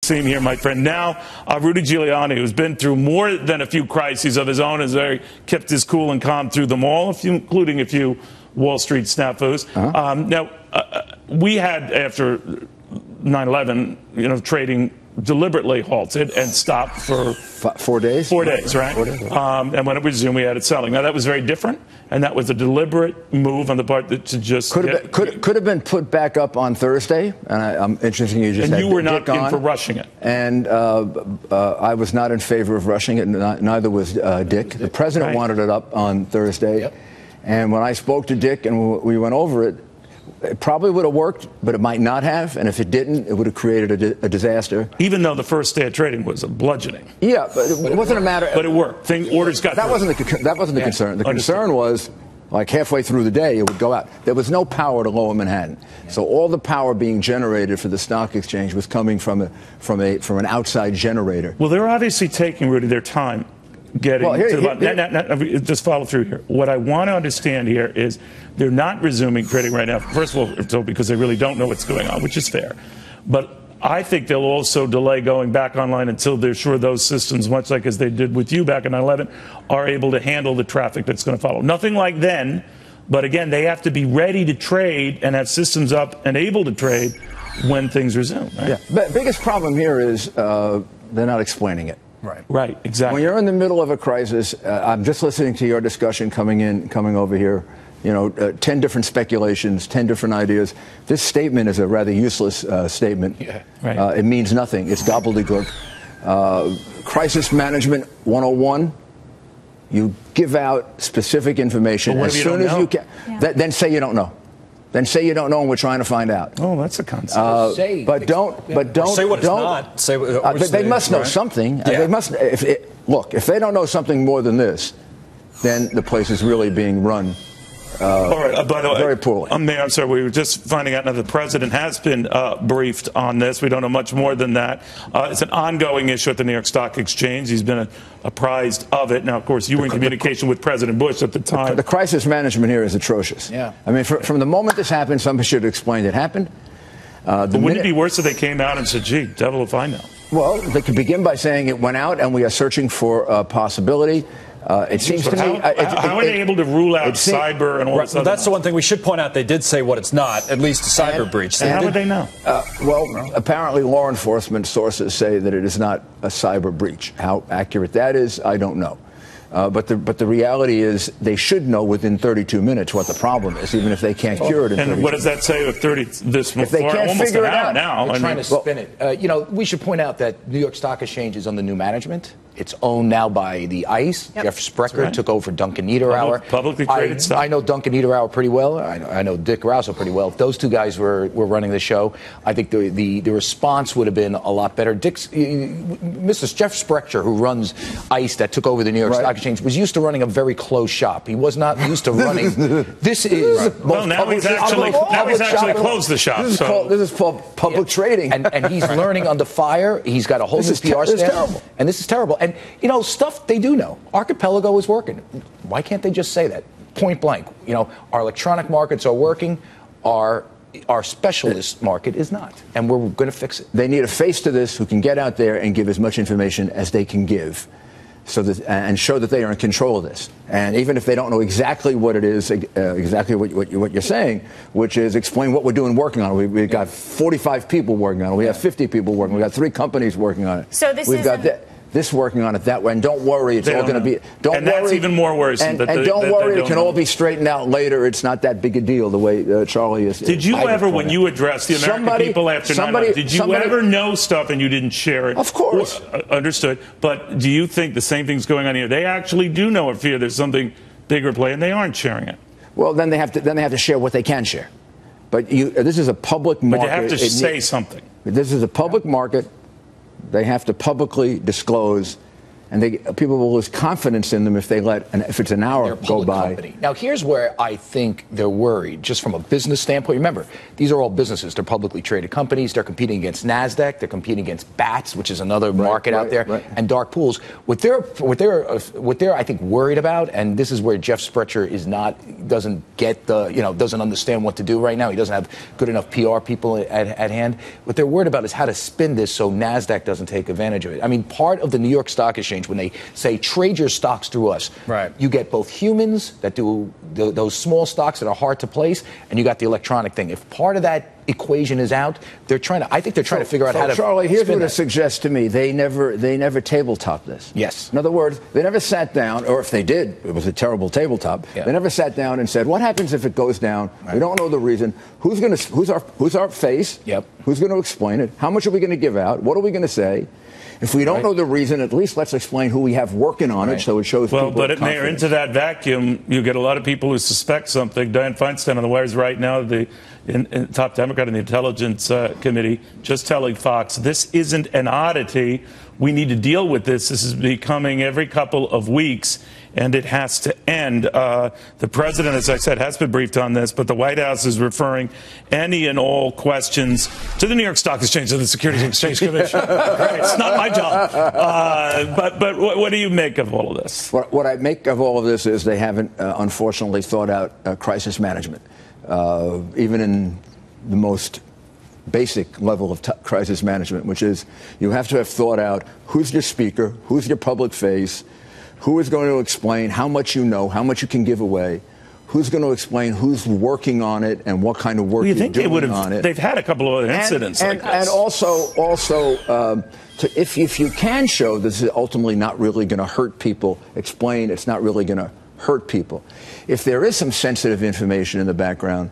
Scene here, my friend. Now, Rudy Giuliani, who's been through more than a few crises of his own, has kept his cool and calm through them all, including a few Wall Street snafus. We had, after 9/11, trading deliberately halted and stopped for 4 days. 4 days, right? 4 days. And when it resumed, we had it selling. Now that was very different, and that was a deliberate move on the part to just could have been put back up on Thursday. And I'm interested. You just and you were not Dick in for rushing it. And I was not in favor of rushing it. Neither was Dick. The president wanted it up on Thursday, and when I spoke to Dick and we went over it. It probably would have worked, but it might not have. And if it didn't, it would have created a disaster. Even though the first day of trading was a bludgeoning. Yeah, but it wasn't a matter. But it worked. Orders got. That wasn't the concern. The concern was, like halfway through the day, it would go out. There was no power to Lower Manhattan, so all the power being generated for the stock exchange was coming from an outside generator. Well, they're obviously taking, Rudy, their time. Just follow through here. What I want to understand here is they're not resuming trading right now. First of all, because they really don't know what's going on, which is fair. But I think they'll also delay going back online until they're sure those systems, much like as they did with you back in 9/11, are able to handle the traffic that's going to follow. Nothing like then, but again, they have to be ready to trade and have systems up and able to trade when things resume. Right? Yeah. But biggest problem here is they're not explaining it. Right, exactly. When you're in the middle of a crisis, I'm just listening to your discussion coming over here. 10 different speculations, 10 different ideas. This statement is a rather useless statement. Yeah, right. It means nothing. It's gobbledygook. Crisis management 101. You give out specific information as soon as you can. Yeah. Then say you don't know. Then say you don't know, and we're trying to find out. Oh, that's a concept. But don't say what it's not. Say they must know something. Yeah. They must. If they don't know something more than this, then the place is really being run. All right, by the way, very poorly. Mayor, I'm sorry, we were just finding out now the president has been briefed on this. We don't know much more than that. It's an ongoing issue at the New York Stock Exchange. He's been apprised of it. Now, of course, you were in communication with President Bush at the time. The crisis management here is atrocious. Yeah. I mean, from the moment this happened, somebody should have explained it happened. But wouldn't it be worse if they came out and said, gee, devil if I know? Well, they could begin by saying it went out and we are searching for a possibility. It seems to me. How are they able to rule out cyber and all this? Well, that's the one thing we should point out. They did say what it's not, at least a cyber breach. How would they know? Apparently law enforcement sources say that it is not a cyber breach. How accurate that is, I don't know. But the reality is they should know within 32 minutes what the problem is, even if they can't cure it in 32 minutes. And what does that say with if they can't figure it out now? They're trying to spin it. We should point out that New York Stock Exchange is under new management. It's owned now by the ICE. Yep. Jeff Sprecher took over Duncan Niederauer. Publicly traded stock. I know Duncan Niederauer pretty well. I know Dick Rouso pretty well. If those two guys were running the show, I think the response would have been a lot better. Mr. Jeff Sprecher, who runs ICE, that took over the New York Stock Exchange, was used to running a very closed shop. He was not used to running. This is now he's actually closed the shop. This is called public trading, and he's learning under fire. He's got a whole new PR staff, and this is terrible. And stuff they do know. Archipelago is working. Why can't they just say that point blank? Our electronic markets are working. Our specialist market is not, and we're going to fix it. They need a face to this who can get out there and give as much information as they can give, and show that they are in control of this. And even if they don't know exactly what it is, exactly what you're saying, which is explain what we're doing, working on it. We've got 45 people working on it. We have 50 people working. We've got 3 companies working on it. So we've got this working on it that way, and don't worry, it's all going to be. That's even more worrisome. And don't worry, it can all be straightened out later. It's not that big a deal the way Charlie is. Did you ever, when you addressed the American people after 9/11, did you ever know stuff and you didn't share it? Of course, understood. But do you think the same thing's going on here? They actually do know or fear there's something bigger play, and they aren't sharing it. Well, then they have to share what they can share. But this is a public market. But you have to say something. This is a public market. They have to publicly disclose And people will lose confidence in them if if it's an hour go by. Company. Now, here's where I think they're worried, just from a business standpoint. Remember, these are all businesses. They're publicly traded companies. They're competing against NASDAQ. They're competing against BATS, which is another market out there, and dark pools. What they're, I think, worried about, and this is where Jeff Sprecher doesn't understand what to do right now. He doesn't have good enough PR people at hand. What they're worried about is how to spin this so NASDAQ doesn't take advantage of it. I mean, part of the New York Stock Exchange, when they say trade your stocks through us, you get both humans that do those small stocks that are hard to place, and you got the electronic thing. If part of that equation is out, I think they're trying to figure out how to. Charlie, here's what it suggests to me: they never tabletop this. Yes. In other words, they never sat down, or if they did, it was a terrible tabletop. Yeah. They never sat down and said, "What happens if it goes down? We don't know the reason. Who's our face? Yep. Who's going to explain it? How much are we going to give out? What are we going to say?" If we don't know the reason, at least let's explain who we have working on it, so it shows people. Well, but Mayor, into that vacuum, you get a lot of people who suspect something. Dianne Feinstein on the wires right now, the top Democrat in the Intelligence Committee, just telling Fox, this isn't an oddity. We need to deal with this. This is becoming every couple of weeks, and it has to end. The president, as I said, has been briefed on this, but the White House is referring any and all questions to the New York Stock Exchange and the Securities and Exchange Commission. It's not my job. But what do you make of all of this? What I make of all of this is they haven't, unfortunately, thought out crisis management. Even in the most basic level of crisis management, which is you have to have thought out who's your speaker, who's your public face, who is going to explain how much you know, how much you can give away, who's going to explain who's working on it and what kind of work you're doing on it. They've had a couple of incidents like this. And also if you can show this is ultimately not really going to hurt people, explain it's not really going to hurt people. If there is some sensitive information in the background,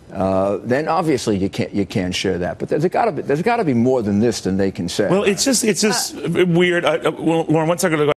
then obviously you can't share that. But there's got to be more than this than they can say. Well, it's just weird. Lauren, once I go to